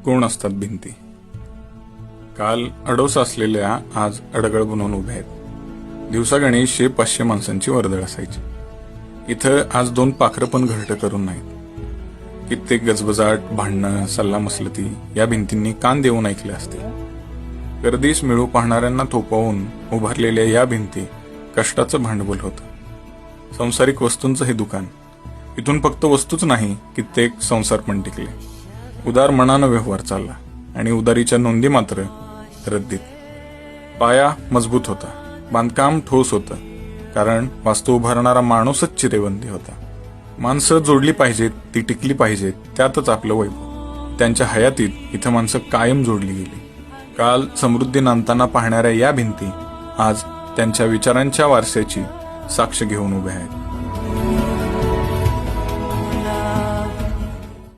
कोण असतात भिंती? काल अडोस असलेल्या आज अडगळ बनवून उभ्या आहेत. दिवसागणी 100-500 माणसांची वर्दळ असायची. इथं आज 2 पाखरं पण घरटं करून नाहीत. कित्येक गजबजाट, भांडणं, सल्लामसलती या भिंतींनी कान देऊन ऐकले असते. गर्दीस मिळू पाहणाऱ्यांना थोपवून उभारलेल्या या भिंती कष्टाचं भांडवल होतं. संसारिक वस्तूंचं हे दुकान. इथून फक्त वस्तूच नाही, कित्येक संसार पण टिकले. उदार मनानं व्यवहार चालला आणि उदारीच्या नोंदी मात्र रद्दीत. पाया मजबूत होता, बांधकाम ठोस होतं, कारण वास्तू उभारणारा माणूसच चिरेबंदी होता. माणसं जोडली पाहिजेत, ती टिकली पाहिजेत, त्यातच आपलं वैभव. त्यांच्या हयातीत इथं माणसं कायम जोडली गेली. काल समृद्धी नांदताना पाहणाऱ्या या भिंती आज त्यांच्या विचारांच्या वारशाची साक्ष घेऊन उभ्या आहेत.